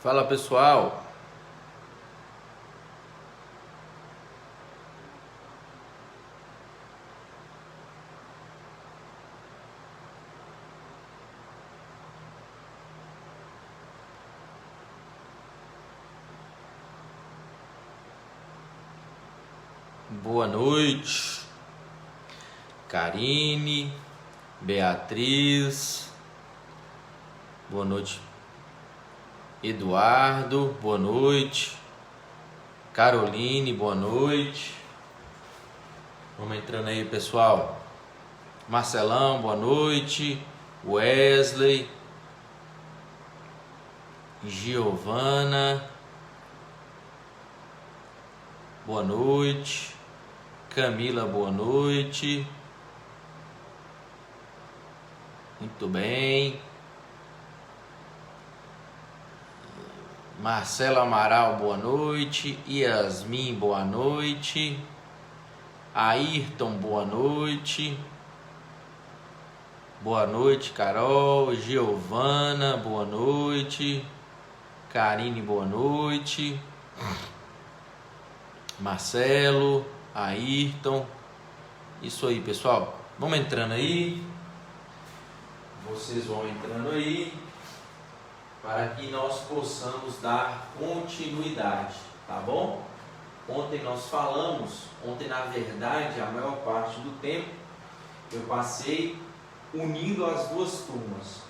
Fala pessoal, boa noite, Karine, Beatriz, boa noite, Eduardo, boa noite, Caroline, boa noite. Vamos entrando aí, pessoal. Marcelão, boa noite. Wesley, Giovana, boa noite. Camila, boa noite. Muito bem. Marcelo Amaral, boa noite. Yasmin, boa noite. Ayrton, boa noite. Boa noite, Carol. Giovana, boa noite. Karine, boa noite. Marcelo, Ayrton. Isso aí, pessoal. Vamos entrando aí. Vocês vão entrando aí, para que nós possamos dar continuidade, tá bom? Ontem nós falamos, na verdade, a maior parte do tempo, eu passei unindo as duas turmas,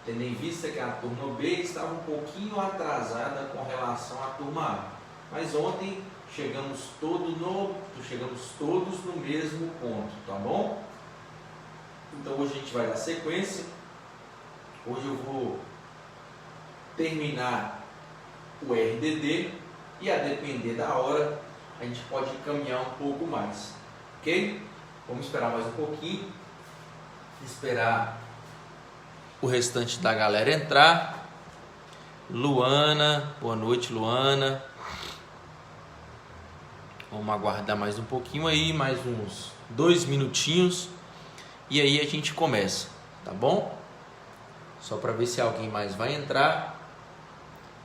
tendo em vista que a turma B estava um pouquinho atrasada com relação à turma A. Mas ontem chegamos todos no mesmo ponto, tá bom? Então hoje a gente vai dar sequência. Hoje eu vou terminar o RDD e, a depender da hora, a gente pode caminhar um pouco mais, ok? Vamos esperar mais um pouquinho, esperar o restante da galera entrar. Luana, boa noite, Luana. Vamos aguardar mais um pouquinho aí, mais uns 2 minutinhos, e aí a gente começa, tá bom? Só para ver se alguém mais vai entrar.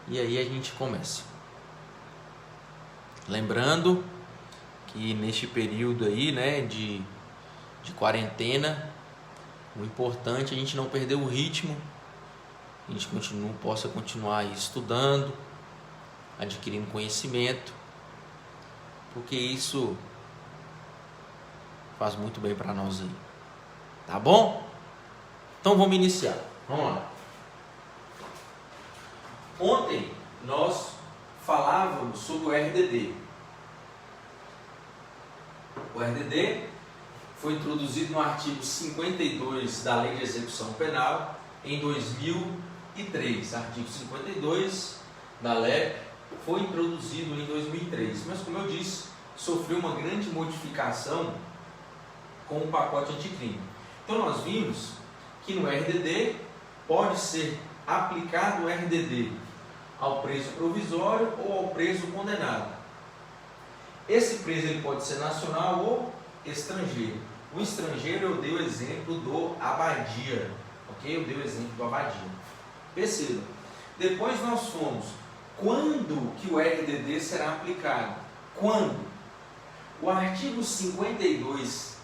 E aí a gente começa. Lembrando que neste período aí, né, de quarentena, o importante é a gente não perder o ritmo. A gente possa continuar aí estudando, adquirindo conhecimento, porque isso faz muito bem para nós aí. Tá bom? Então vamos iniciar. Vamos lá. Ontem nós falávamos sobre o RDD. O RDD foi introduzido no artigo 52 da Lei de Execução Penal em 2003. Artigo 52 da LEP foi introduzido em 2003, mas, como eu disse, sofreu uma grande modificação com o pacote anticrime. Então nós vimos que no RDD pode ser aplicado o RDD ao preso provisório ou ao preso condenado. Esse preso ele pode ser nacional ou estrangeiro. O estrangeiro eu dei o exemplo do Abadia, ok? Eu dei o exemplo do Abadia. Perceba. Depois nós fomos, quando que o RDD será aplicado? Quando? O artigo 52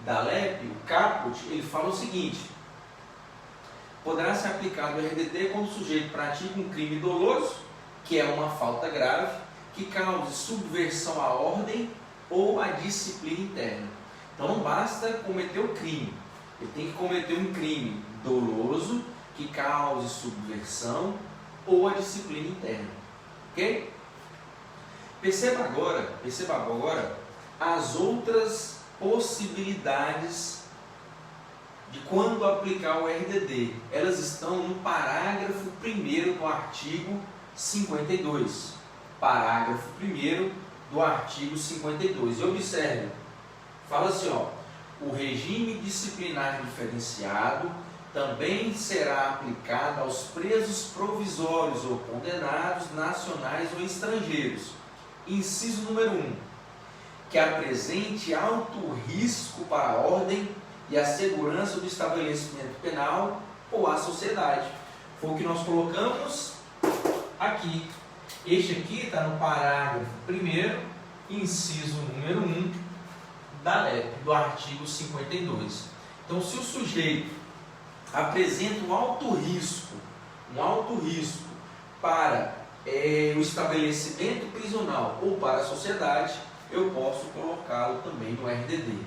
da LEP, o caput, ele fala o seguinte: poderá ser aplicado o RDD quando o sujeito pratica um crime doloso, que é uma falta grave, que cause subversão à ordem ou à disciplina interna. Então não basta cometer o crime, ele tem que cometer um crime doloso, que cause subversão ou a disciplina interna. Ok? Perceba agora as outras possibilidades de quando aplicar o RDD. Elas estão no parágrafo 1º do artigo 52. Parágrafo 1º do artigo 52. E observe, fala assim, ó: o regime disciplinar diferenciado também será aplicado aos presos provisórios ou condenados nacionais ou estrangeiros. Inciso número 1. Que apresente alto risco para a ordem e a segurança do estabelecimento penal ou à sociedade. Foi o que nós colocamos aqui. Este aqui está no parágrafo 1º, inciso número 1 da LEP, do artigo 52. Então, se o sujeito apresenta um alto risco para o estabelecimento prisional ou para a sociedade, eu posso colocá-lo também no RDD.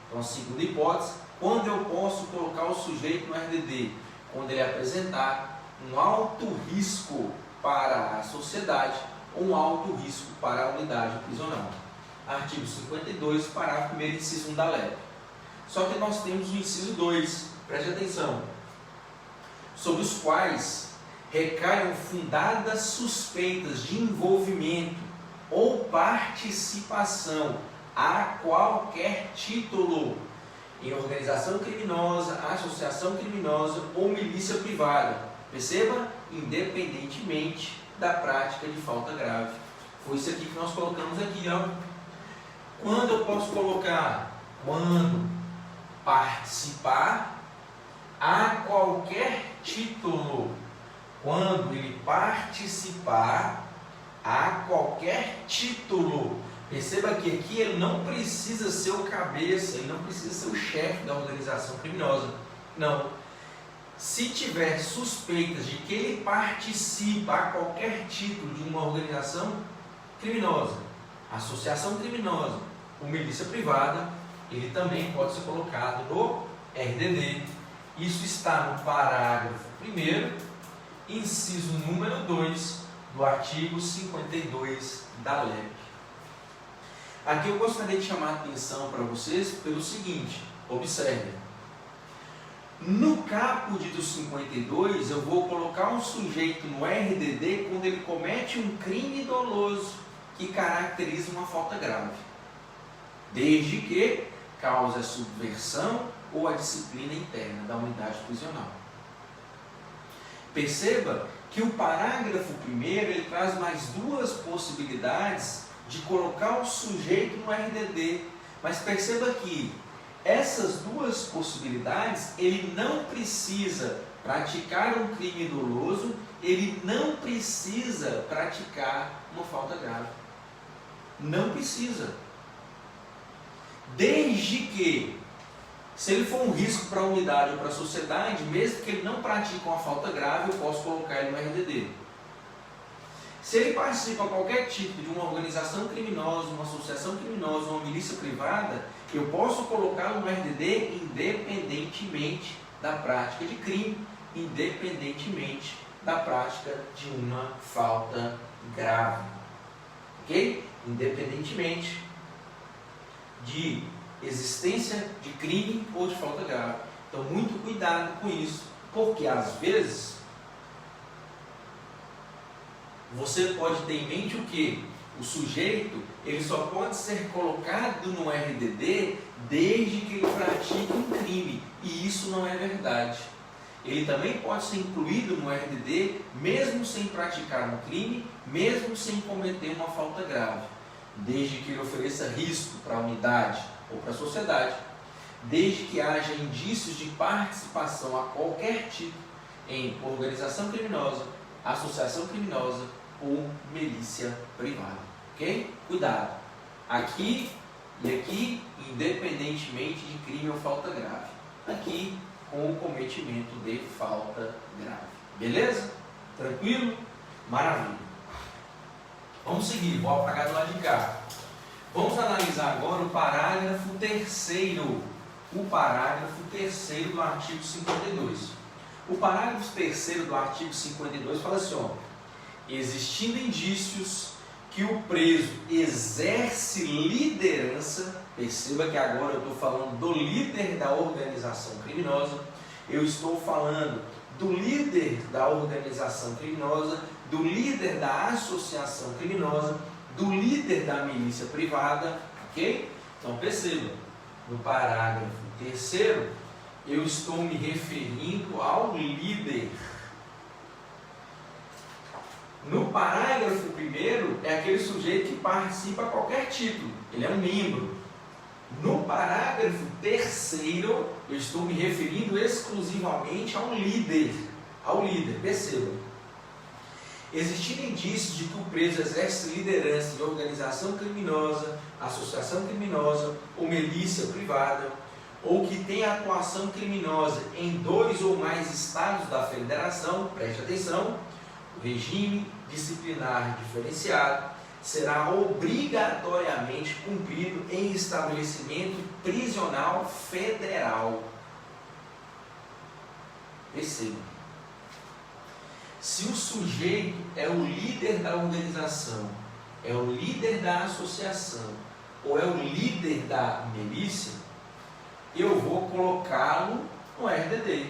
Então, a segunda hipótese, quando eu posso colocar o sujeito no RDD? Quando ele apresentar um alto risco para a sociedade ou um alto risco para a unidade prisional. Artigo 52, parágrafo 1º, inciso 1 da LEP. Só que nós temos o inciso 2, preste atenção, sobre os quais recaiam fundadas suspeitas de envolvimento ou participação a qualquer título em organização criminosa, associação criminosa ou milícia privada. Perceba? Independentemente da prática de falta grave. Foi isso aqui que nós colocamos aqui, ó. Quando eu posso colocar? Quando participar a qualquer título. Quando ele participar a qualquer título. Perceba que aqui ele não precisa ser o cabeça, ele não precisa ser o chefe da organização criminosa. Não. Se tiver suspeitas de que ele participa a qualquer título de uma organização criminosa, associação criminosa ou milícia privada, ele também pode ser colocado no RDD. Isso está no parágrafo 1º, inciso número 2 do artigo 52 da LEP. Aqui eu gostaria de chamar a atenção para vocês pelo seguinte, observem. No caput do 52, eu vou colocar um sujeito no RDD quando ele comete um crime doloso que caracteriza uma falta grave, desde que cause a subversão ou a disciplina interna da unidade prisional. Perceba que o parágrafo 1º ele traz mais duas possibilidades de colocar o sujeito no RDD, mas perceba que essas duas possibilidades, ele não precisa praticar um crime doloso, ele não precisa praticar uma falta grave. Não precisa. Desde que, se ele for um risco para a unidade ou para a sociedade, mesmo que ele não pratique uma falta grave, eu posso colocar ele no RDD. Se ele participa de qualquer tipo de uma organização criminosa, uma associação criminosa, uma milícia privada, eu posso colocá-lo no RDD independentemente da prática de crime, independentemente da prática de uma falta grave. Ok? Independentemente de existência de crime ou de falta grave. Então, muito cuidado com isso, porque às vezes você pode ter em mente o que? O sujeito, ele só pode ser colocado no RDD desde que ele pratique um crime, e isso não é verdade. Ele também pode ser incluído no RDD mesmo sem praticar um crime, mesmo sem cometer uma falta grave, desde que ele ofereça risco para a unidade ou para a sociedade, desde que haja indícios de participação a qualquer tipo em organização criminosa, associação criminosa ou milícia privada. Ok? Cuidado. Aqui e aqui, independentemente de crime ou falta grave. Aqui, com o cometimento de falta grave. Beleza? Tranquilo? Maravilha. Vamos seguir. Vou apagar do lado de cá. Vamos analisar agora o parágrafo 3º. O parágrafo 3º do artigo 52. O parágrafo 3º do artigo 52 fala assim, ó. Existindo indícios que o preso exerce liderança, perceba que agora eu estou falando do líder da organização criminosa, eu estou falando do líder da organização criminosa, do líder da associação criminosa, do líder da milícia privada, ok? Então perceba, no parágrafo 3º, eu estou me referindo ao líder. No parágrafo 1º é aquele sujeito que participa a qualquer título, ele é um membro. No parágrafo 3º, eu estou me referindo exclusivamente ao líder, perceba. existindo indícios de que o preso exerce liderança de organização criminosa, associação criminosa ou milícia privada, ou que tem atuação criminosa em 2 ou mais estados da federação, preste atenção, o regime disciplinar diferenciado será obrigatoriamente cumprido em estabelecimento prisional federal. Perceba. Se o sujeito é o líder da organização, é o líder da associação, ou é o líder da milícia, eu vou colocá-lo no RDD.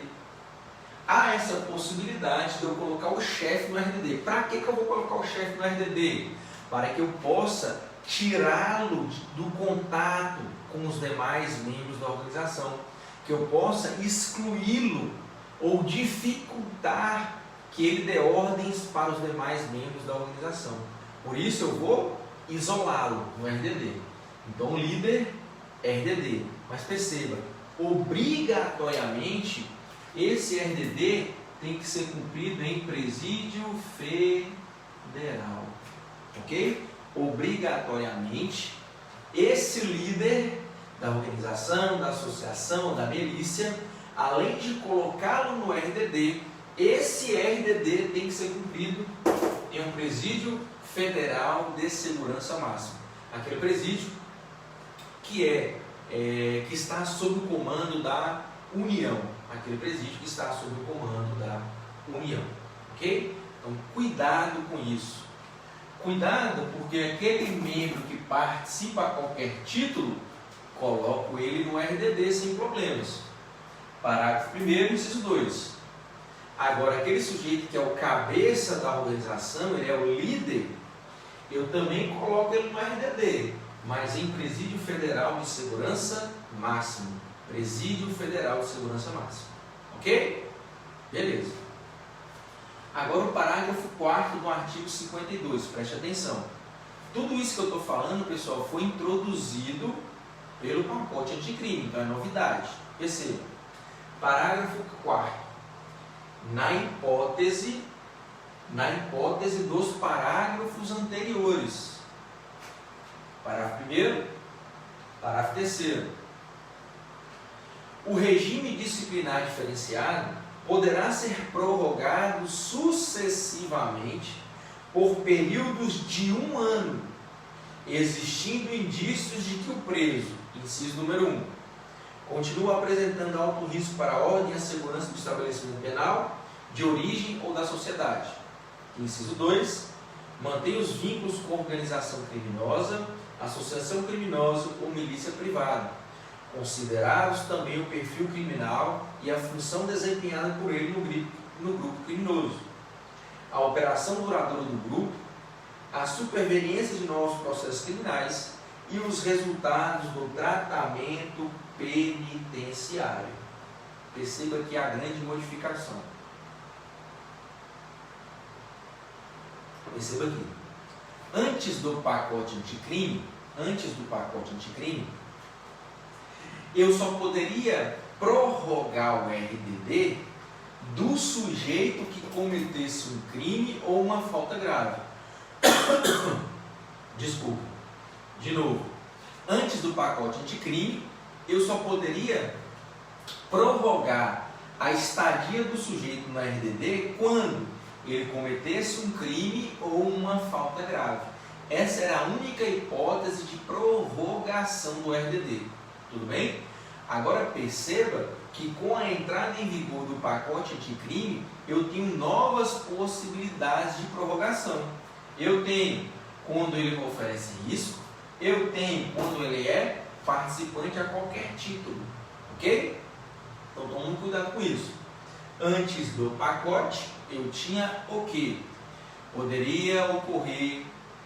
Há essa possibilidade de eu colocar o chefe no RDD. Para que eu vou colocar o chefe no RDD? Para que eu possa tirá-lo do contato com os demais membros da organização, que eu possa excluí-lo ou dificultar que ele dê ordens para os demais membros da organização. Por isso eu vou isolá-lo no RDD. Então o líder RDD. Mas perceba, obrigatoriamente esse RDD tem que ser cumprido em presídio federal. Ok? Obrigatoriamente, esse líder da organização, da associação, da milícia, além de colocá-lo no RDD, esse RDD tem que ser cumprido em um presídio federal de segurança máxima. Aquele presídio que está sob o comando da União. Aquele presídio que está sob o comando da União. Ok? Então, cuidado com isso. Cuidado, porque aquele membro que participa a qualquer título, coloco ele no RDD sem problemas. Parágrafo 1º, inciso 2. Agora, aquele sujeito que é o cabeça da organização, ele é o líder, eu também coloco ele no RDD, mas em presídio federal de segurança máximo. Presídio federal de segurança máxima. Ok? Beleza. Agora o parágrafo 4º do artigo 52, preste atenção. Tudo isso que eu estou falando, pessoal, foi introduzido pelo pacote anticrime, então é novidade. Perceba. Parágrafo 4º. Na hipótese dos parágrafos anteriores. Parágrafo 1º, parágrafo 3º. O regime disciplinar diferenciado poderá ser prorrogado sucessivamente por períodos de 1 ano, existindo indícios de que o preso, inciso número 1, continua apresentando alto risco para a ordem e a segurança do estabelecimento penal, de origem ou da sociedade. Inciso 2, mantém os vínculos com organização criminosa, associação criminosa ou milícia privada, considerados também o perfil criminal e a função desempenhada por ele no grupo criminoso, a operação duradoura do grupo, a superveniência de novos processos criminais e os resultados do tratamento penitenciário. Perceba aqui a grande modificação. Perceba aqui. Antes do pacote anticrime, eu só poderia prorrogar o RDD do sujeito que cometesse um crime ou uma falta grave. Desculpa. De novo. Antes do pacote anticrime, eu só poderia prorrogar a estadia do sujeito no RDD quando ele cometesse um crime ou uma falta grave. Essa era a única hipótese de prorrogação do RDD. Tudo bem? Agora perceba que com a entrada em vigor do pacote anticrime, eu tenho novas possibilidades de prorrogação. Eu tenho quando ele oferece risco, eu tenho quando ele é participante a qualquer título. Ok? Então tome cuidado com isso. Antes do pacote, eu tinha o quê? Poderia ocorrer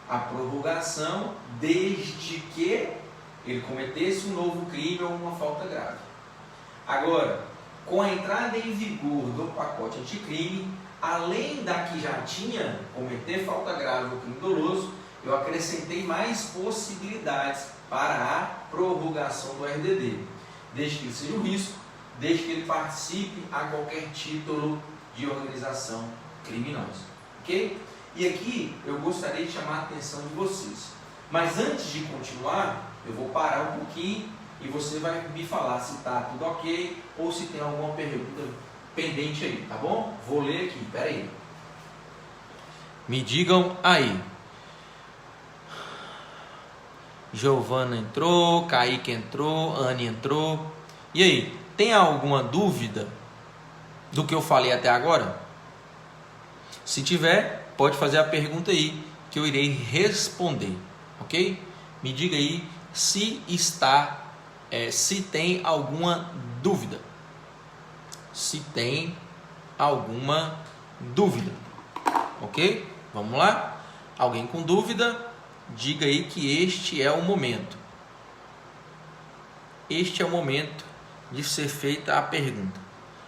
a prorrogação desde que ele cometesse um novo crime ou uma falta grave. Agora, com a entrada em vigor do pacote anticrime, além da que já tinha cometer falta grave ou crime doloso, eu acrescentei mais possibilidades para a prorrogação do RDD, desde que ele seja um risco, desde que ele participe a qualquer título de organização criminosa. Ok? E aqui eu gostaria de chamar a atenção de vocês. Mas antes de continuar, eu vou parar um pouquinho e você vai me falar se está tudo ok ou se tem alguma pergunta pendente aí, tá bom? Vou ler aqui, pera aí. Me digam aí. Giovana entrou, Kaique entrou, Anne entrou. E aí, tem alguma dúvida do que eu falei até agora? Se tiver, pode fazer a pergunta aí que eu irei responder, ok? Me diga aí se se tem alguma dúvida. Se tem alguma dúvida, ok? Vamos lá? Alguém com dúvida? Diga aí que este é o momento. Este é o momento de ser feita a pergunta.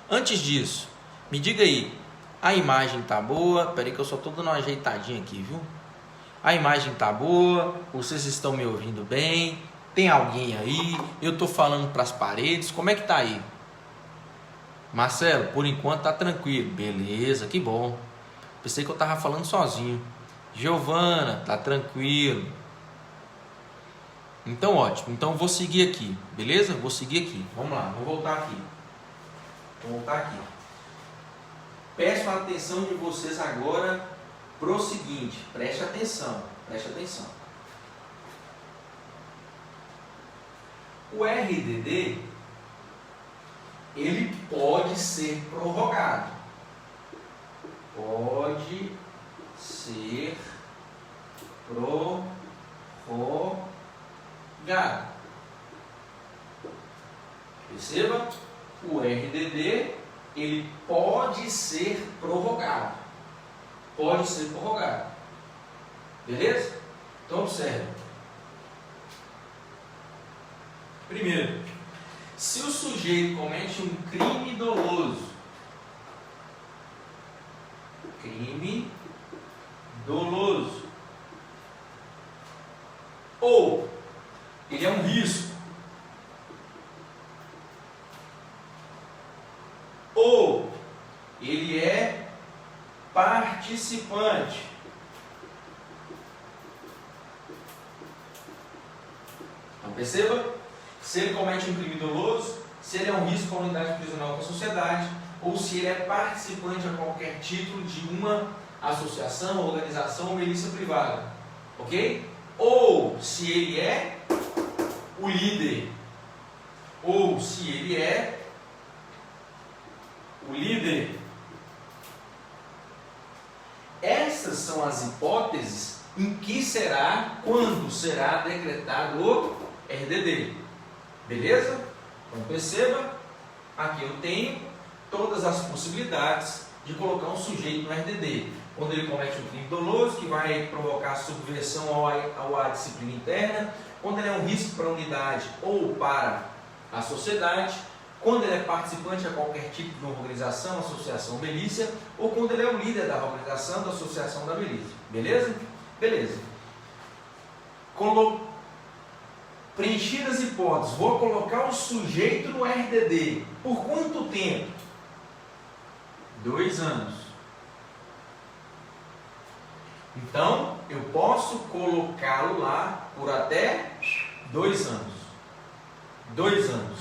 Antes disso, me diga aí, a imagem tá boa? Peraí que eu só tô dando uma ajeitadinha aqui, viu? A imagem tá boa? Vocês estão me ouvindo bem? Tem alguém aí? Eu tô falando para as paredes? Como é que tá aí? Marcelo, por enquanto tá tranquilo. Beleza, que bom. Pensei que eu tava falando sozinho. Giovana, tá tranquilo. Então ótimo, então vou seguir aqui, beleza? Vou seguir aqui, vamos lá, vou voltar aqui. Peço a atenção de vocês agora pro seguinte, preste atenção. O RDD, ele pode ser prorrogado. Pode ser prorrogado. Perceba, o RDD ele pode ser prorrogado. Beleza? Então observe. Primeiro, se o sujeito comete um crime doloso, ou ele é um risco, ou ele é participante, então perceba, se ele comete um crime doloso, se ele é um risco à unidade prisional para a sociedade, ou se ele é participante a qualquer título de uma associação, organização ou milícia privada, ok? Ou se ele é o líder, Essas são as hipóteses em que quando será decretado o RDD. Beleza? Então perceba, aqui eu tenho todas as possibilidades de colocar um sujeito no RDD. Quando ele comete um crime doloso, que vai provocar subversão à disciplina interna, quando ele é um risco para a unidade ou para a sociedade, quando ele é participante a qualquer tipo de uma organização, associação ou milícia, ou quando ele é o líder da organização, da associação, da milícia. Beleza? Beleza. Preenchidas as hipóteses, vou colocar o sujeito no RDD. Por quanto tempo? 2 anos. Então, eu posso colocá-lo lá por até 2 anos. 2 anos.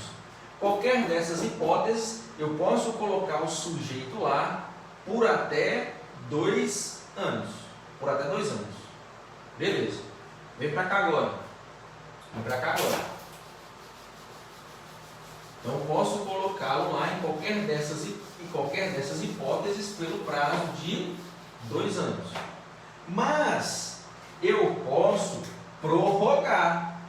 Qualquer dessas hipóteses, eu posso colocar o sujeito lá por até 2 anos. Por até 2 anos. Beleza. Vem para cá agora. Então, eu posso colocá-lo lá em qualquer dessas hipóteses pelo prazo de 2 anos. Mas eu posso prorrogar.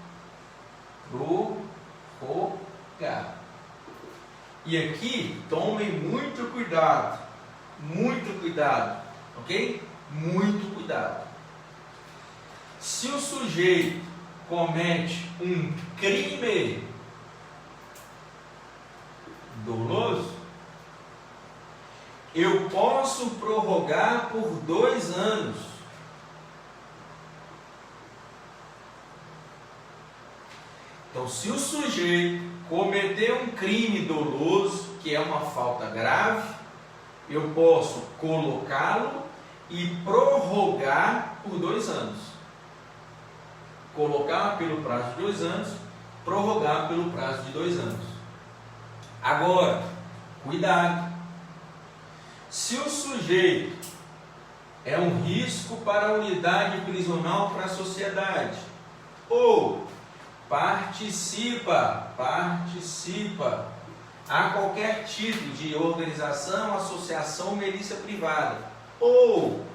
E aqui, tomem muito cuidado, ok? Muito cuidado. Se o sujeito comete um crime doloso, eu posso prorrogar por 2 anos. Então, se o sujeito cometer um crime doloso, que é uma falta grave, eu posso colocá-lo e prorrogar por 2 anos. Colocar pelo prazo de 2 anos, prorrogar pelo prazo de 2 anos. Agora, cuidado. Se o sujeito é um risco para a unidade prisional para a sociedade, ou participa a qualquer título de organização, associação, milícia privada, ou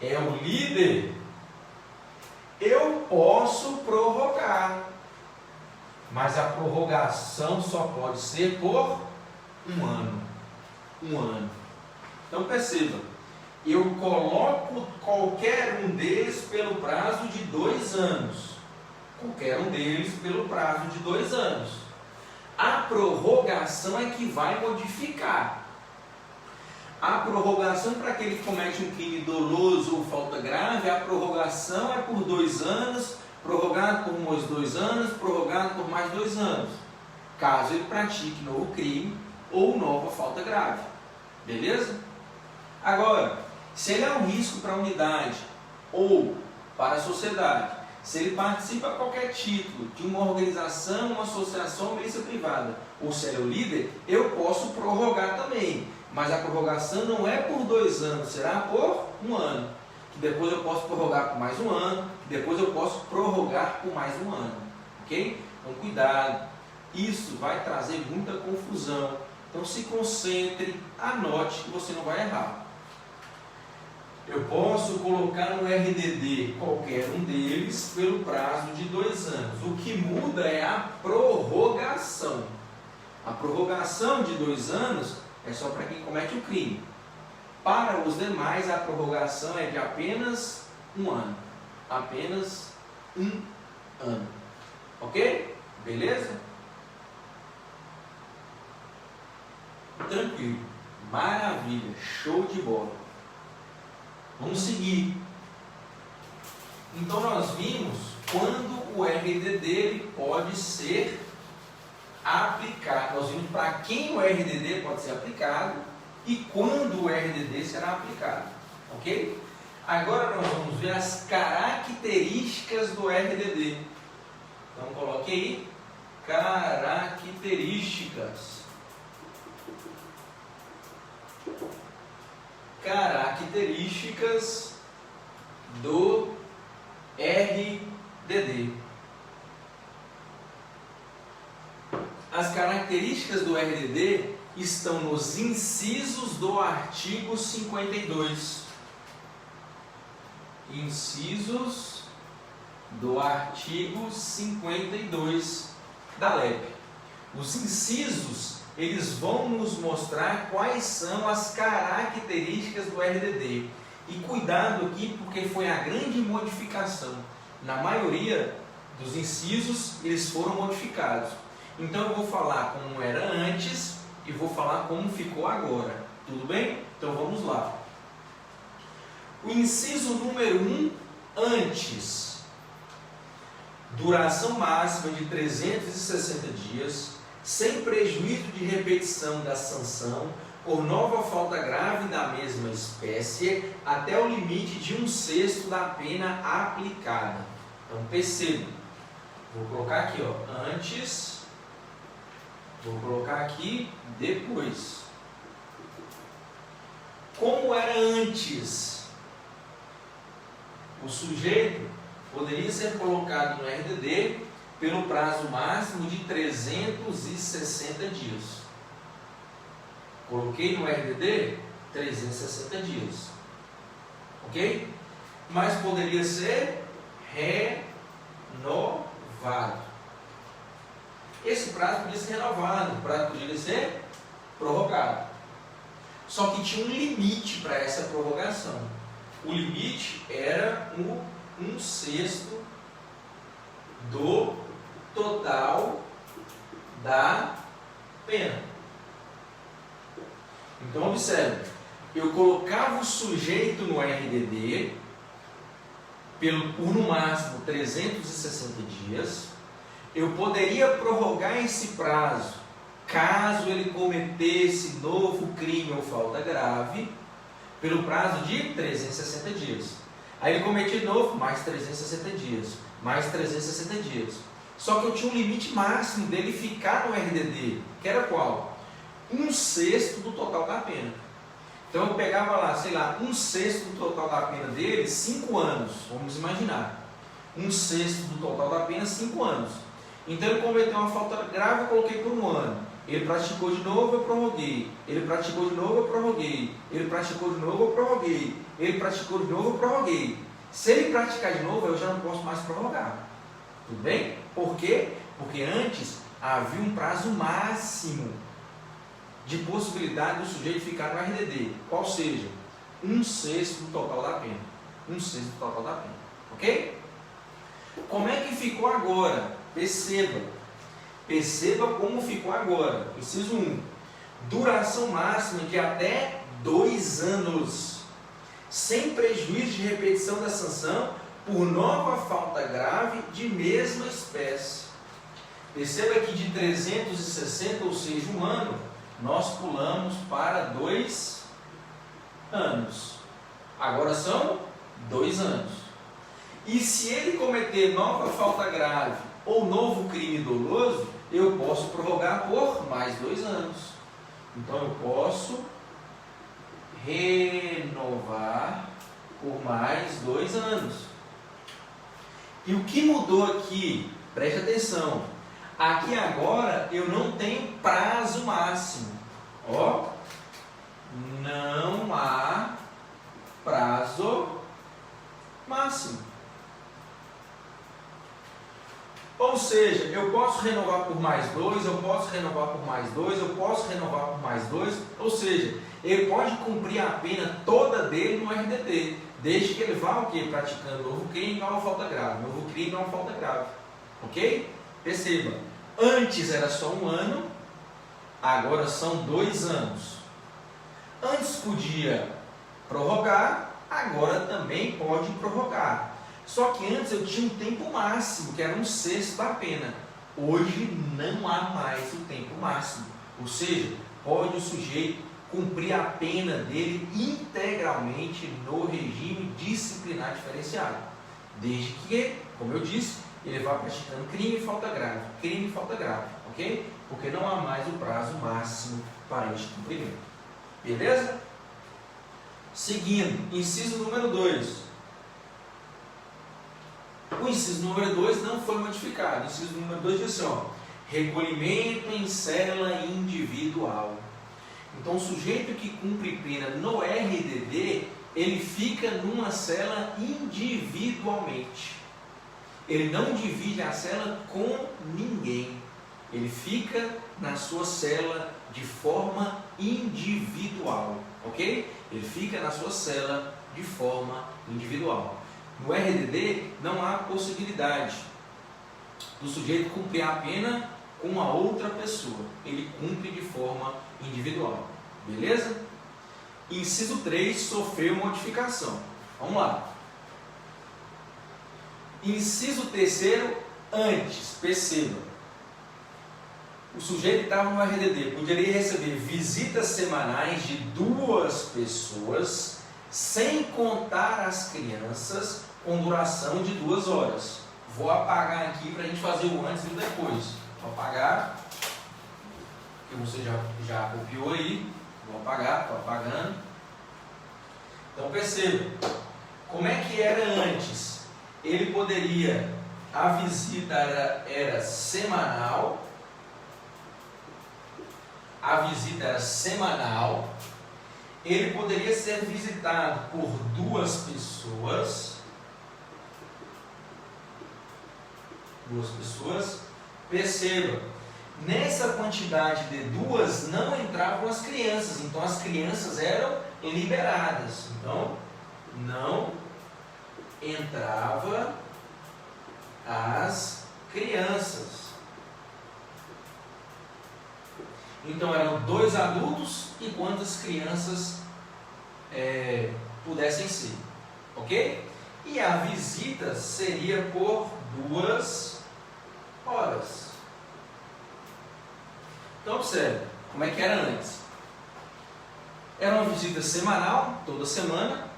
é o líder, eu posso prorrogar, mas a prorrogação só pode ser por 1 ano. 1 ano. Então perceba, eu coloco qualquer um deles pelo prazo de 2 anos. Qualquer um deles pelo prazo de 2 anos. A prorrogação é que vai modificar. A prorrogação para aquele que comete um crime doloso ou falta grave, a prorrogação é por 2 anos, prorrogado por mais 2 anos, prorrogado por mais 2 anos, caso ele pratique novo crime ou nova falta grave. Beleza? Agora, se ele é um risco para a unidade ou para a sociedade, se ele participa a qualquer título de uma organização, uma associação, milícia privada, ou se ele é o líder, eu posso prorrogar também. Mas a prorrogação não é por 2 anos, será por 1 ano. Que depois eu posso prorrogar por mais 1 ano, que depois eu posso prorrogar por mais 1 ano. Ok? Então cuidado, isso vai trazer muita confusão. Então se concentre, anote que você não vai errar. Eu posso colocar no RDD qualquer um deles pelo prazo de 2 anos. O que muda é a prorrogação. A prorrogação de 2 anos é só para quem comete o crime. Para os demais, a prorrogação é de apenas 1 ano. Apenas 1 ano. Ok? Beleza? Tranquilo. Maravilha. Show de bola. Vamos seguir. Então nós vimos quando o RDD dele pode ser aplicado. Nós vimos para quem o RDD pode ser aplicado e quando o RDD será aplicado. Ok? Agora nós vamos ver as características do RDD. Então coloque aí características. Características do RDD. As características do RDD estão nos incisos do artigo 52. Incisos do artigo 52 da LEP. Os incisos, eles vão nos mostrar quais são as características do RDD. E cuidado aqui, porque foi a grande modificação. Na maioria dos incisos, eles foram modificados. Então eu vou falar como era antes e vou falar como ficou agora. Tudo bem? Então vamos lá. O inciso número 1, antes. Duração máxima de 360 dias, sem prejuízo de repetição da sanção, por nova falta grave da mesma espécie, até o limite de 1/6 da pena aplicada. Então perceba, vou colocar aqui, ó, antes, vou colocar aqui depois. Como era antes? O sujeito poderia ser colocado no RDD pelo prazo máximo de 360 dias. Coloquei no RDD 360 dias. Ok? Mas poderia ser renovado. Esse prazo podia ser renovado, o prazo poderia ser prorrogado. Só que tinha um limite para essa prorrogação. O limite era 1/6 do total da pena. Então observe, eu colocava o sujeito no RDD por no máximo 360 dias, eu poderia prorrogar esse prazo caso ele cometesse novo crime ou falta grave, pelo prazo de 360 dias. Aí ele cometia de novo, mais 360 dias, mais 360 dias. Só que eu tinha um limite máximo dele ficar no RDD, que era qual? 1/6 do total da pena. Então eu pegava lá, sei lá, 1/6 do total da pena dele, 5 anos, vamos imaginar. 1/6 do total da pena, 5 anos. Então ele cometeu uma falta grave, eu coloquei por 1 ano. Ele praticou de novo, eu prorroguei. Ele praticou de novo, eu prorroguei. Ele praticou de novo, eu prorroguei. Ele praticou de novo, eu prorroguei. Se ele praticar de novo, eu já não posso mais prorrogar. Tudo bem? Por quê? Porque antes havia um prazo máximo de possibilidade do sujeito ficar no RDD. Qual seja? 1/6 do total da pena. 1/6 do total da pena. Ok? Como é que ficou agora? Perceba. Perceba como ficou agora. Inciso 1. Duração máxima de até 2 anos, sem prejuízo de repetição da sanção por nova falta grave de mesma espécie. Perceba que de 360, ou seja, 1 ano, nós pulamos para 2 anos. Agora são 2 anos. E se ele cometer nova falta grave ou novo crime doloso, eu posso prorrogar por mais 2 anos. Então eu posso renovar por mais 2 anos. E o que mudou aqui? Preste atenção. Aqui agora eu não tenho prazo máximo. Ó, não há prazo máximo. Ou seja, eu posso renovar por mais 2, eu posso renovar por mais 2, eu posso renovar por mais 2. Ou seja, ele pode cumprir a pena toda dele no RDT, desde que ele vá o quê? Praticando novo crime e nova falta grave. Novo crime e nova falta grave. Ok? Perceba, antes era só 1 ano, agora são 2 anos. Antes podia prorrogar, agora também pode prorrogar. Só que antes eu tinha um tempo máximo, que era 1/6 da pena. Hoje não há mais o tempo máximo. Ou seja, pode o sujeito cumprir a pena dele integralmente no regime disciplinar diferenciado. Desde que, como eu disse, ele vá praticando crime e falta grave. Crime e falta grave, ok? Porque não há mais o prazo máximo para este cumprimento. Beleza? Seguindo, inciso número 2. O inciso número 2 não foi modificado. O inciso número 2 diz assim, ó, recolhimento em cela individual. Então, o sujeito que cumpre pena no RDD, ele fica numa cela individualmente. Ele não divide a cela com ninguém. Ele fica na sua cela de forma individual, ok? Ele fica na sua cela de forma individual. No RDD não há possibilidade do sujeito cumprir a pena com uma outra pessoa. Ele cumpre de forma individual. Beleza? Inciso 3, sofreu modificação. Vamos lá. Inciso 3, antes, perceba. O sujeito que estava no RDD poderia receber visitas semanais de 2 pessoas, sem contar as crianças, com duração de 2 horas. Vou apagar aqui para a gente fazer o antes e o depois. Vou apagar, porque você já copiou aí. Vou apagar, estou apagando. Então perceba, como é que era antes? Ele poderia, a visita era semanal, ele poderia ser visitado por 2 pessoas, perceba, nessa quantidade de 2 não entravam as crianças, então as crianças eram liberadas, então não entrava as crianças. Então eram 2 adultos e quantas crianças pudessem ser, ok? E a visita seria por 2 horas. Então observe, como é que era antes? Era uma visita semanal, toda semana,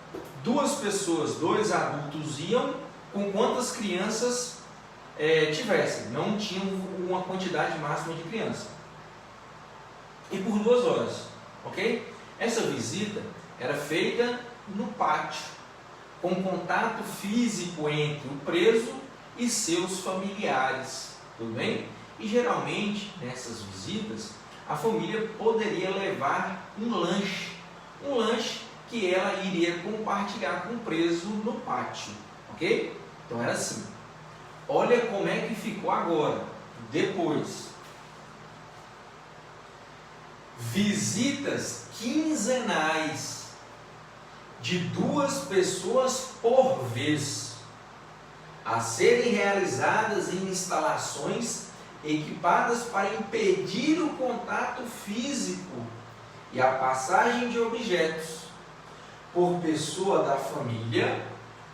2 pessoas, 2 adultos iam com quantas crianças tivessem, não tinham uma quantidade máxima de criança. E por 2 horas, ok? Essa visita era feita no pátio, com contato físico entre o preso e seus familiares, tudo bem? E geralmente, nessas visitas, a família poderia levar um lanche que ela iria compartilhar com o preso no pátio, ok? Então era assim. Olha como é que ficou agora, depois. Visitas quinzenais de 2 pessoas por vez, a serem realizadas em instalações equipadas para impedir o contato físico e a passagem de objetos por pessoa da família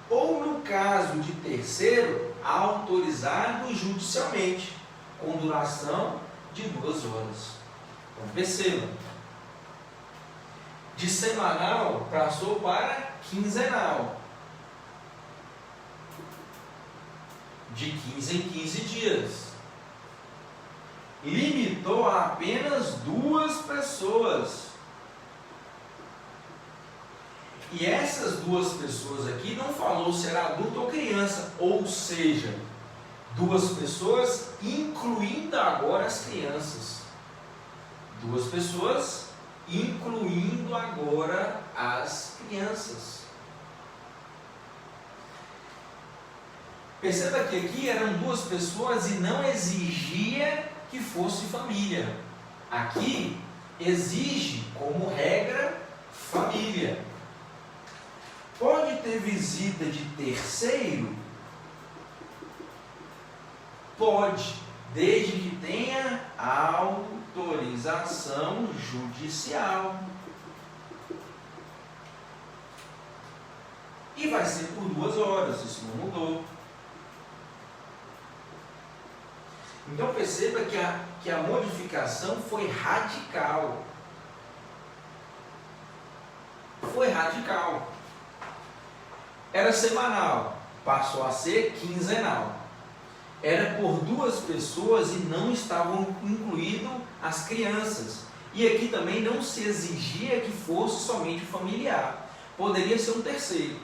ou, no caso de terceiro, autorizado judicialmente, com duração de 2 horas. Então perceba, de semanal passou para quinzenal, de 15 em 15 dias, limitou a apenas 2 pessoas. E essas 2 pessoas aqui não falou se era adulto ou criança, ou seja, 2 pessoas incluindo agora as crianças. 2 pessoas incluindo agora as crianças. Perceba que aqui eram 2 pessoas e não exigia que fosse família. Aqui exige como regra família. Pode ter visita de terceiro? Pode, desde que tenha autorização judicial. E vai ser por 2 horas, isso não mudou. Então perceba que a modificação foi radical. Foi radical. Era semanal, passou a ser quinzenal. Era por 2 pessoas e não estavam incluídas as crianças. E aqui também não se exigia que fosse somente familiar. Poderia ser um terceiro.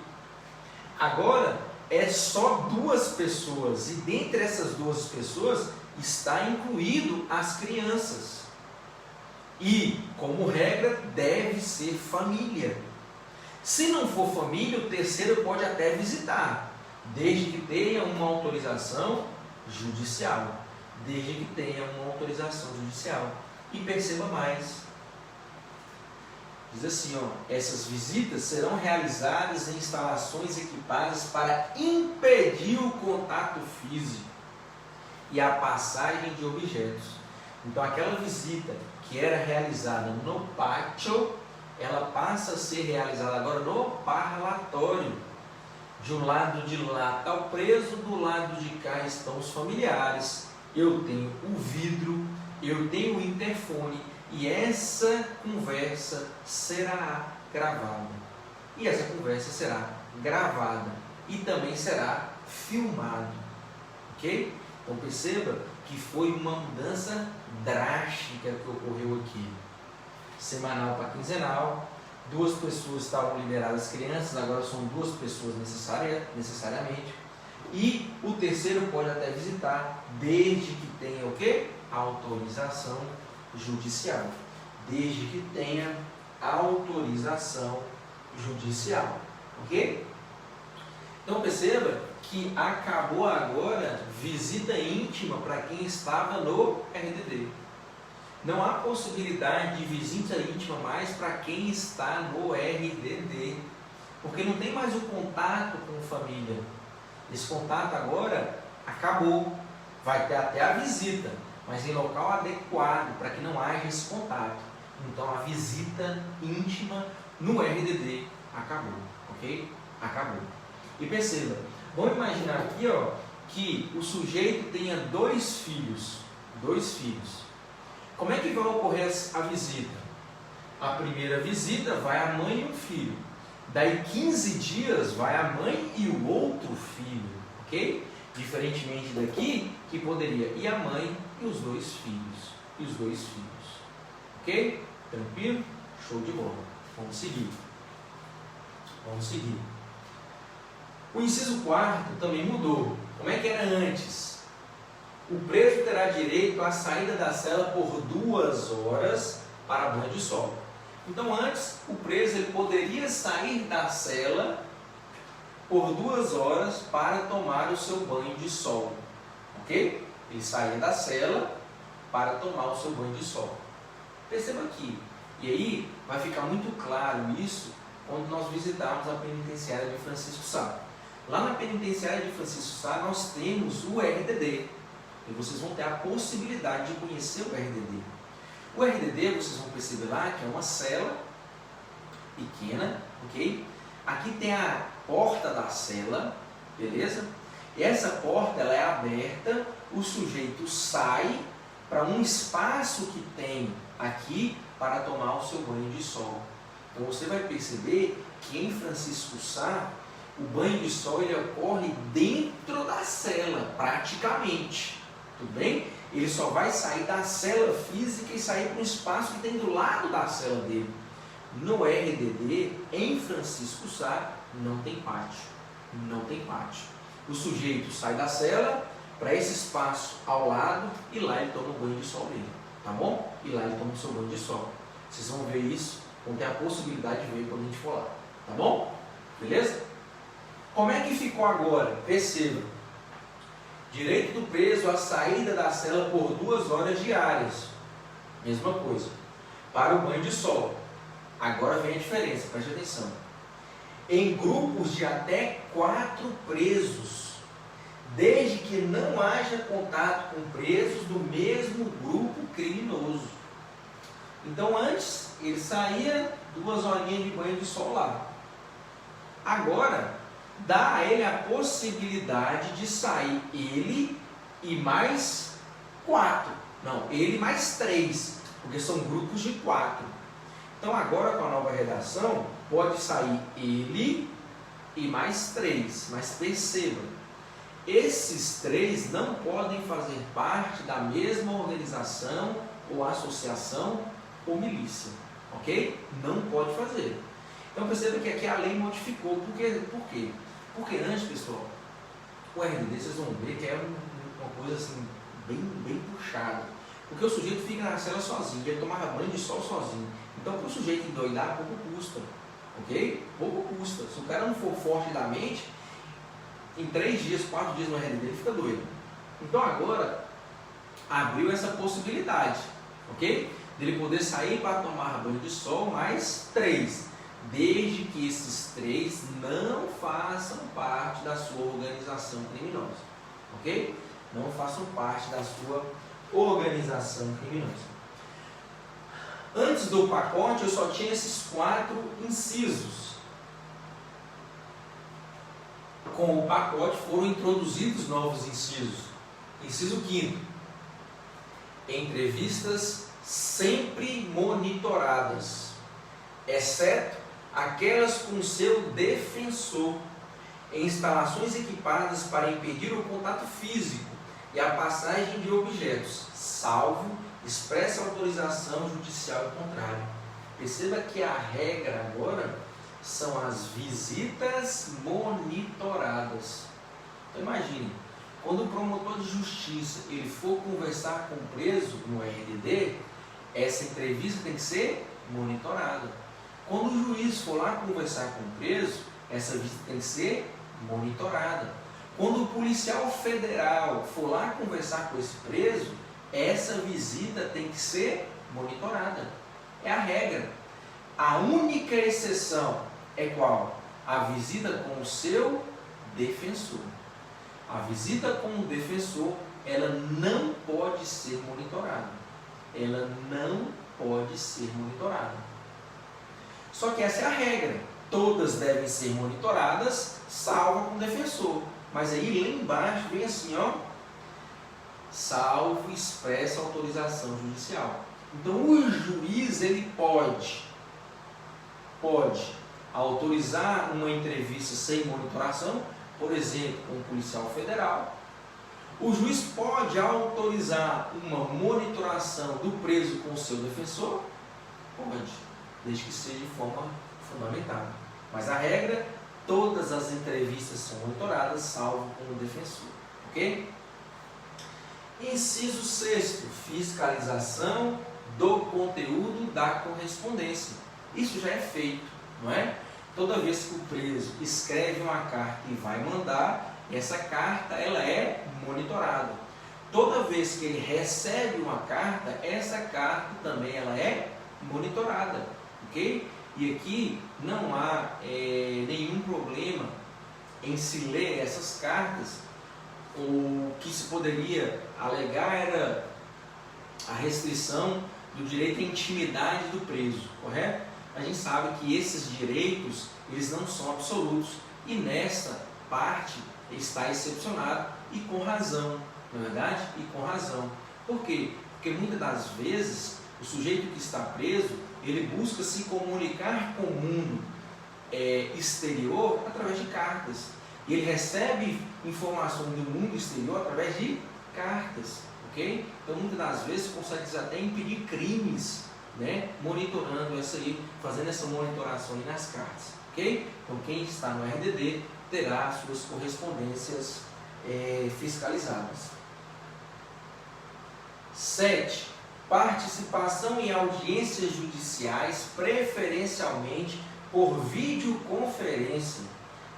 Agora é só 2 pessoas e dentre essas 2 pessoas está incluído as crianças. E, como regra, deve ser família. Se não for família, o terceiro pode até visitar, desde que tenha uma autorização judicial. Desde que tenha uma autorização judicial. E perceba mais. Diz assim, essas visitas serão realizadas em instalações equipadas para impedir o contato físico e a passagem de objetos. Então aquela visita que era realizada no pátio, ela passa a ser realizada agora no parlatório. De um lado de lá está o preso, do lado de cá estão os familiares. Eu tenho o vidro, eu tenho o interfone e essa conversa será gravada. E essa conversa será gravada e também será filmada. Ok? Então perceba que foi uma mudança drástica que ocorreu aqui. Semanal para quinzenal, 2 pessoas estavam liberadas crianças, agora são 2 pessoas necessariamente. E o terceiro pode até visitar, desde que tenha o quê? Autorização judicial. Desde que tenha autorização judicial. Ok? Então perceba que acabou agora visita íntima para quem estava no RDD. Não há possibilidade de visita íntima mais para quem está no RDD, porque não tem mais o contato com a família. Esse contato agora acabou. Vai ter até a visita, mas em local adequado para que não haja esse contato. Então a visita íntima no RDD acabou, ok? Acabou. E perceba, vamos imaginar aqui que o sujeito tenha 2 filhos. 2 filhos. Como é que vai ocorrer a visita? A primeira visita vai a mãe e o filho. Daí 15 dias vai a mãe e o outro filho, ok? Diferentemente daqui, que poderia ir a mãe e os dois filhos. Ok? Tranquilo? Show de bola. Vamos seguir. O inciso 4 também mudou. Como é que era antes? O preso terá direito à saída da cela por 2 horas para banho de sol. Então antes, o preso ele poderia sair da cela por 2 horas para tomar o seu banho de sol. Ok? Ele saía da cela para tomar o seu banho de sol. Perceba aqui. E aí vai ficar muito claro isso quando nós visitarmos a penitenciária de Francisco Sá. Lá na penitenciária de Francisco Sá nós temos o RDD. E vocês vão ter a possibilidade de conhecer o RDD. O RDD, vocês vão perceber lá que é uma cela pequena, ok? Aqui tem a porta da cela, beleza? E essa porta ela é aberta, o sujeito sai para um espaço que tem aqui para tomar o seu banho de sol. Então você vai perceber que em Francisco Sá, o banho de sol ele ocorre dentro da cela, praticamente. Tudo bem? Ele só vai sair da cela física e sair para um espaço que tem do lado da cela dele. No RDD, em Francisco Sá, não tem pátio. Não tem pátio. O sujeito sai da cela para esse espaço ao lado e lá ele toma o banho de sol dele. Tá bom? E lá ele toma o seu banho de sol. Vocês vão ver isso, vão ter a possibilidade de ver quando a gente for lá. Tá bom? Beleza? Como é que ficou agora? Perceba. Direito do preso à saída da cela por 2 horas diárias. Mesma coisa. Para o banho de sol. Agora vem a diferença, preste atenção. Em grupos de até 4 presos, desde que não haja contato com presos do mesmo grupo criminoso. Então antes ele saía 2 horinhas de banho de sol lá. Agora dá a ele a possibilidade de sair ele e mais 4. Não, ele mais 3, porque são grupos de 4. Então agora com a nova redação, pode sair ele e mais 3. Mas perceba, esses 3 não podem fazer parte da mesma organização ou associação ou milícia. Ok? Não pode fazer. Então perceba que aqui a lei modificou. Por quê? Porque antes, pessoal, o RDD, vocês vão ver que é uma coisa assim, bem puxada. Porque o sujeito fica na cela sozinho, ele tomava banho de sol sozinho. Então, para o sujeito endoidar, pouco custa. Ok? Pouco custa. Se o cara não for forte da mente, em 3 dias, 4 dias no RDD, ele fica doido. Então, agora, abriu essa possibilidade. Ok? Dele poder sair para tomar banho de sol mais 3. Desde que esses 3 não façam parte da sua organização criminosa. Ok? Não façam parte da sua organização criminosa. Antes do pacote eu só tinha esses 4 incisos. Com o pacote foram introduzidos novos incisos. Inciso 5º. Entrevistas sempre monitoradas, exceto aquelas com seu defensor, em instalações equipadas para impedir o contato físico e a passagem de objetos, salvo expressa autorização judicial contrária. Perceba que a regra agora são as visitas monitoradas. Então imagine, quando o promotor de justiça ele for conversar com o preso no RDD, essa entrevista tem que ser monitorada. Quando o juiz for lá conversar com o preso, essa visita tem que ser monitorada. Quando o policial federal for lá conversar com esse preso, essa visita tem que ser monitorada. É a regra. A única exceção é qual? A visita com o seu defensor. A visita com o defensor, ela não pode ser monitorada. Ela não pode ser monitorada. Só que essa é a regra. Todas devem ser monitoradas, salvo com o defensor. Mas aí lá embaixo vem assim, ó, salvo expressa autorização judicial. Então o juiz ele pode pode autorizar uma entrevista sem monitoração, por exemplo, com um policial federal. O juiz pode autorizar uma monitoração do preso com o seu defensor? Pode, desde que seja de forma fundamentada. Mas a regra, todas as entrevistas são monitoradas, salvo com o defensor. Ok? Inciso 6º, fiscalização do conteúdo da correspondência. Isso já é feito, não é? Toda vez que o preso escreve uma carta e vai mandar, essa carta ela é monitorada. Toda vez que ele recebe uma carta, essa carta também ela é monitorada, ok? E aqui não há nenhum problema em se ler essas cartas. O que se poderia alegar era a restrição do direito à intimidade do preso, correto? A gente sabe que esses direitos, eles não são absolutos, e nessa parte está excepcionado, e com razão, não é verdade? E com razão. Por quê? Porque muitas das vezes o sujeito que está preso, ele busca se comunicar com o mundo exterior através de cartas. E ele recebe informação do mundo exterior através de cartas, ok? Então muitas das vezes consegue até impedir crimes, né? Monitorando essa aí, fazendo essa monitoração aí nas cartas, ok? Então quem está no RDD terá suas correspondências fiscalizadas. 7. Participação em audiências judiciais, preferencialmente por videoconferência,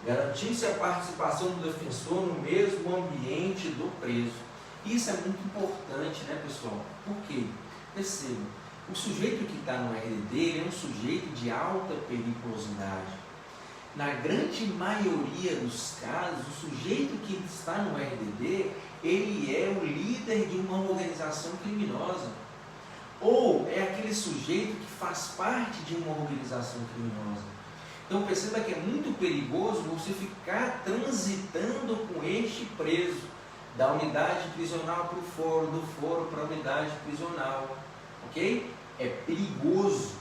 garantindo-se a participação do defensor no mesmo ambiente do preso. Isso é muito importante, né, pessoal? Por quê? Perceba, o sujeito que está no RDD é um sujeito de alta periculosidade. Na grande maioria dos casos, o sujeito que está no RDD, ele é o líder de uma organização criminosa. Ou é aquele sujeito que faz parte de uma organização criminosa. Então perceba que é muito perigoso você ficar transitando com este preso, da unidade prisional para o foro, do foro para a unidade prisional. Ok? É perigoso.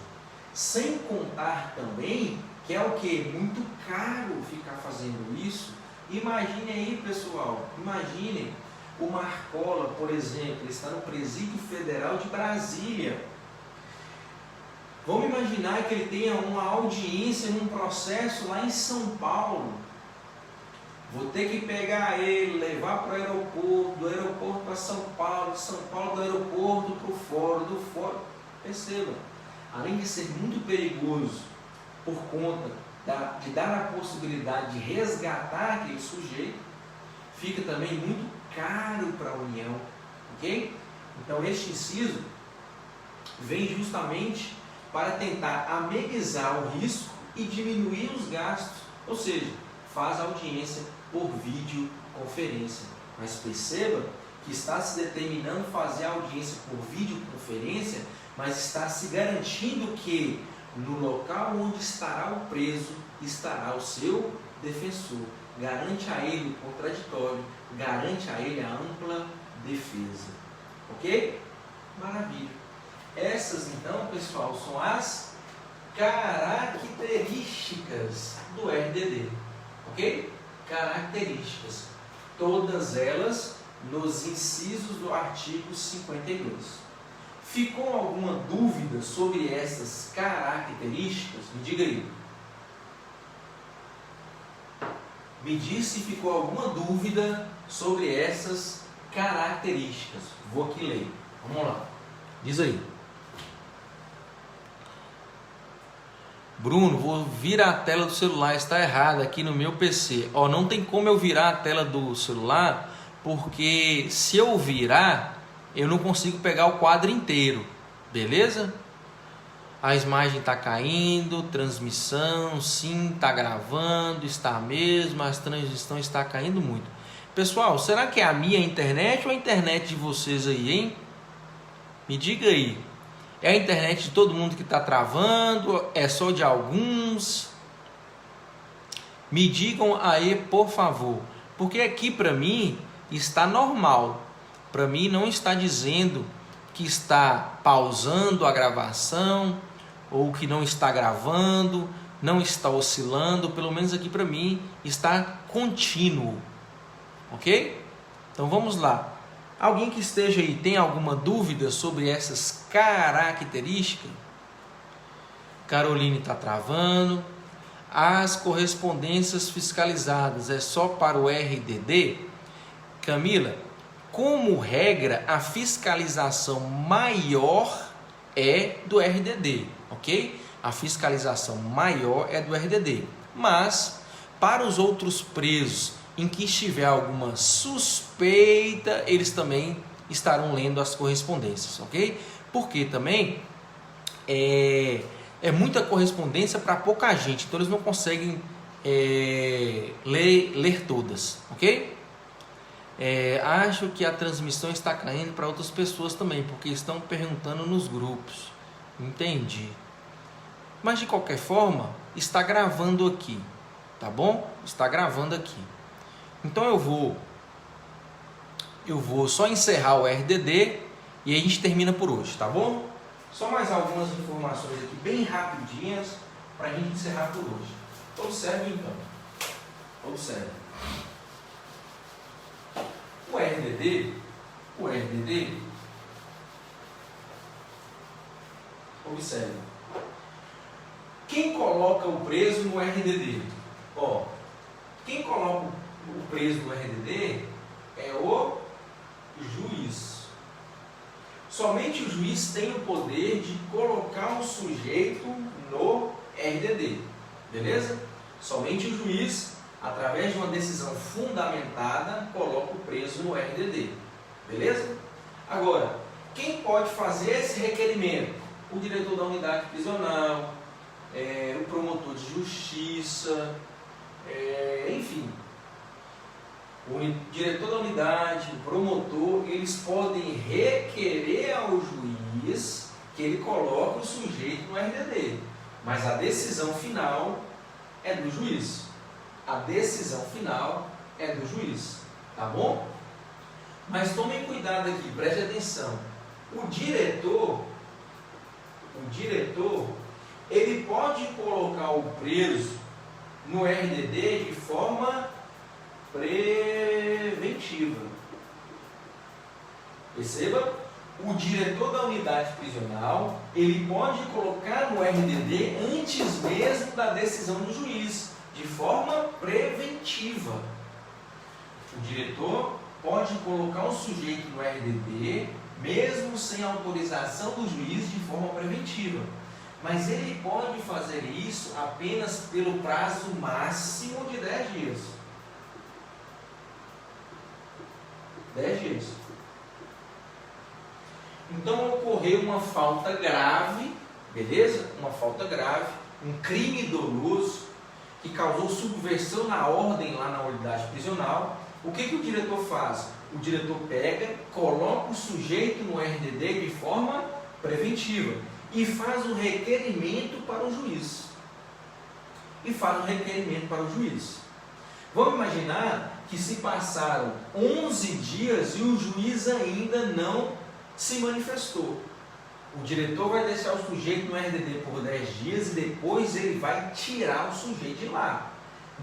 Sem contar também que é o que? Muito caro ficar fazendo isso. Imagine aí, pessoal, imaginem o Marcola, por exemplo, ele está no Presídio Federal de Brasília. Vamos imaginar que ele tenha uma audiência num processo lá em São Paulo. Vou ter que pegar ele, levar para o aeroporto, do aeroporto para São Paulo, de São Paulo do aeroporto para o fórum, do fórum. Perceba, além de ser muito perigoso por conta de dar a possibilidade de resgatar aquele sujeito, fica também muito caro para a União, ok? Então este inciso vem justamente para tentar amenizar o risco e diminuir os gastos, ou seja, faz audiência por videoconferência. Mas perceba que está se determinando fazer a audiência por videoconferência, mas está se garantindo que no local onde estará o preso, estará o seu defensor. Garante a ele o contraditório, garante a ele a ampla defesa. Ok? Maravilha. Essas, então, pessoal, são as características do RDD. Ok? Características. Todas elas nos incisos do artigo 52. Ficou alguma dúvida sobre essas características? Me diga aí. Me diz se ficou alguma dúvida sobre essas características. Vou aqui ler. Vamos lá. Diz aí. Bruno, vou virar a tela do celular. Está errado aqui no meu PC. Ó, não tem como eu virar a tela do celular, porque se eu virar, eu não consigo pegar o quadro inteiro. Beleza? A imagem está caindo, transmissão, sim, está gravando, está mesmo, a transmissão está caindo muito. Pessoal, será que é a minha internet ou a internet de vocês aí, hein? Me diga aí. É a internet de todo mundo que está travando? É só de alguns? Me digam aí, por favor. Porque aqui para mim está normal. Para mim não está dizendo que está pausando a gravação ou que não está gravando, não está oscilando, pelo menos aqui para mim está contínuo, ok? Então vamos lá. Alguém que esteja aí tem alguma dúvida sobre essas características? Caroline está travando. As correspondências fiscalizadas é só para o RDD? Camila, como regra, a fiscalização maior é do RDD, ok? A fiscalização maior é do RDD, mas para os outros presos em que estiver alguma suspeita, eles também estarão lendo as correspondências, ok? Porque também é muita correspondência para pouca gente, então eles não conseguem ler todas, ok? Acho que a transmissão está caindo para outras pessoas também, porque estão perguntando nos grupos. Entendi. Mas de qualquer forma, está gravando aqui, tá bom? Está gravando aqui. Então eu vou só encerrar o RDD e a gente termina por hoje, tá bom? Só mais algumas informações aqui bem rapidinhas para a gente encerrar por hoje. Observe então. Observe. O RDD, observe. Quem coloca o preso no RDD? Quem coloca o preso no RDD é o juiz. Somente o juiz tem o poder de colocar o sujeito no RDD, beleza? Somente o juiz, através de uma decisão fundamentada, coloca o preso no RDD, beleza? Agora, quem pode fazer esse requerimento? O diretor da unidade prisional, o promotor de justiça, enfim, o diretor da unidade, o promotor, eles podem requerer ao juiz que ele coloque o sujeito no RDD, mas a decisão final é do juiz. A decisão final é do juiz, tá bom? Mas tomem cuidado aqui, preste atenção. O diretor, ele pode colocar o preso no RDD de forma preventiva. Perceba, o diretor da unidade prisional, ele pode colocar no RDD antes mesmo da decisão do juiz, de forma preventiva. O diretor pode colocar o sujeito no RDD, mesmo sem autorização do juiz, de forma preventiva. Mas ele pode fazer isso apenas pelo prazo máximo de 10 dias. 10 dias. Então ocorreu uma falta grave, beleza? Uma falta grave, um crime doloso, que causou subversão na ordem lá na unidade prisional. O que o diretor faz? O diretor pega, coloca o sujeito no RDD de forma preventiva e faz um requerimento para o juiz. Vamos imaginar que se passaram 11 dias e o juiz ainda não se manifestou. O diretor vai deixar o sujeito no RDD por 10 dias e depois ele vai tirar o sujeito de lá.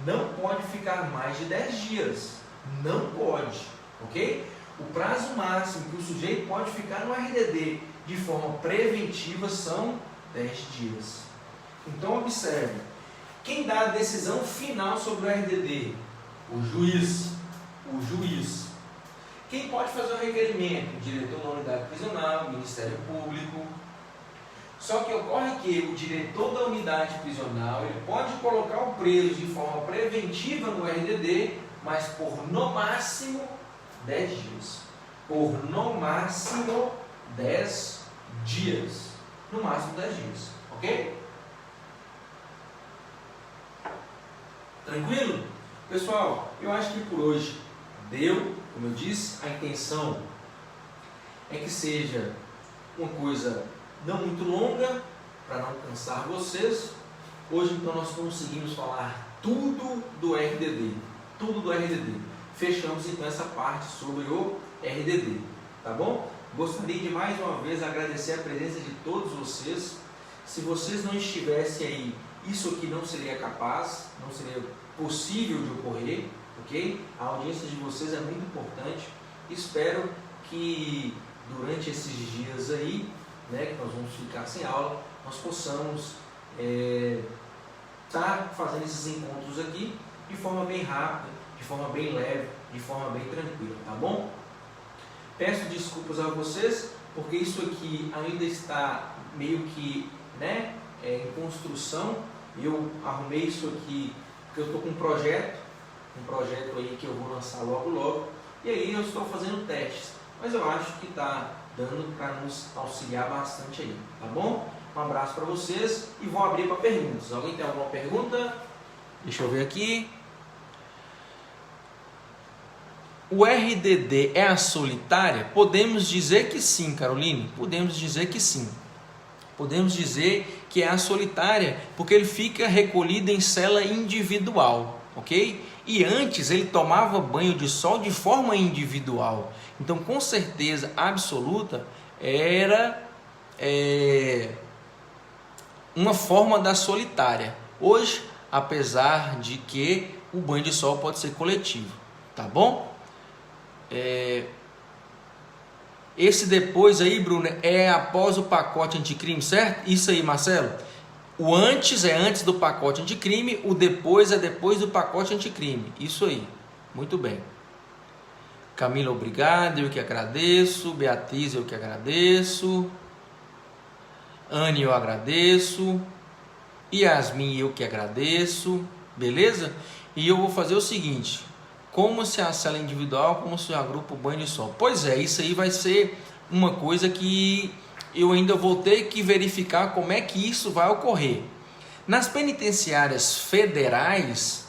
Não pode ficar mais de 10 dias. Não pode, ok? O prazo máximo que o sujeito pode ficar no RDD de forma preventiva são 10 dias. Então observe, quem dá a decisão final sobre o RDD? O juiz. Quem pode fazer o requerimento? O diretor da unidade prisional, o Ministério Público. Só que ocorre que o diretor da unidade prisional, ele pode colocar o preso de forma preventiva no RDD, mas por no máximo 10 dias. Por no máximo 10 dias. No máximo 10 dias. Ok? Tranquilo? Pessoal, eu acho que por hoje deu, como eu disse, a intenção é que seja uma coisa não muito longa, para não cansar vocês. Hoje então nós conseguimos falar tudo do RDD. Fechamos então essa parte sobre o RDD, tá bom? Gostaria de mais uma vez agradecer a presença de todos vocês. Se vocês não estivessem aí, isso aqui não seria capaz, não seria possível de ocorrer, ok? A audiência de vocês é muito importante. Espero que durante esses dias aí, né, que nós vamos ficar sem aula, nós possamos estar fazendo esses encontros aqui de forma bem rápida, de forma bem leve, de forma bem tranquila, tá bom? Peço desculpas a vocês, porque isso aqui ainda está meio que, né, em construção. Eu arrumei isso aqui, porque eu estou com um projeto aí que eu vou lançar logo logo, e aí eu estou fazendo testes, mas eu acho que está dando para nos auxiliar bastante aí, tá bom? Um abraço para vocês e vou abrir para perguntas. Alguém tem alguma pergunta? Deixa eu ver aqui. O RDD é a solitária? Podemos dizer que sim, Caroline. Podemos dizer que sim. Podemos dizer que é a solitária, porque ele fica recolhido em cela individual, ok? E antes ele tomava banho de sol de forma individual. Então, com certeza absoluta, era uma forma da solitária. Hoje, apesar de que o banho de sol pode ser coletivo, tá bom? Esse depois aí, Bruno, é após o pacote anticrime, certo? Isso aí, Marcelo. O antes é antes do pacote anticrime, o depois é depois do pacote anticrime. Isso aí, muito bem. Camila, obrigado, eu que agradeço. Beatriz, eu que agradeço. Anne, eu agradeço. Yasmin, eu que agradeço. Beleza? E eu vou fazer o seguinte: como se a cela individual, como se agrupa o banho de sol. Pois é, isso aí vai ser uma coisa que eu ainda vou ter que verificar como é que isso vai ocorrer. Nas penitenciárias federais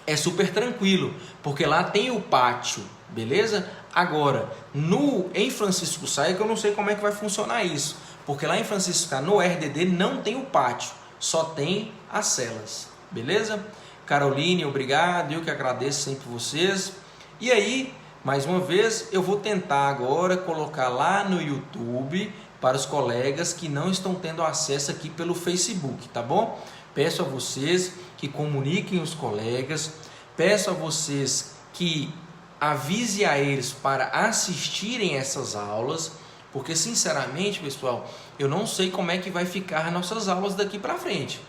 é super tranquilo, porque lá tem o pátio, beleza? Agora, em Francisco Sá, que eu não sei como é que vai funcionar isso, porque lá em Francisco Sá, no RDD, não tem o pátio, só tem as celas, beleza? Caroline, obrigado, eu que agradeço sempre vocês. E aí, mais uma vez, eu vou tentar agora colocar lá no YouTube para os colegas que não estão tendo acesso aqui pelo Facebook, tá bom? Peço a vocês que comuniquem os colegas, peço a vocês que avise a eles para assistirem essas aulas, porque sinceramente, pessoal, eu não sei como é que vai ficar nossas aulas daqui para frente.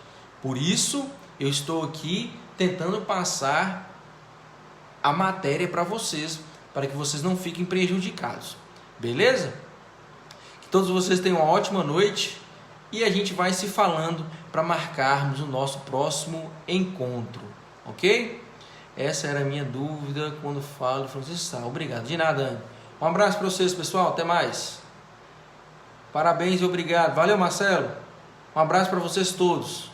Por isso, eu estou aqui tentando passar a matéria para vocês, para que vocês não fiquem prejudicados. Beleza? Que todos vocês tenham uma ótima noite e a gente vai se falando para marcarmos o nosso próximo encontro, ok? Essa era a minha dúvida quando falo de Francisco Sá. Obrigado. De nada, Anne. Um abraço para vocês, pessoal. Até mais. Parabéns e obrigado. Valeu, Marcelo. Um abraço para vocês todos.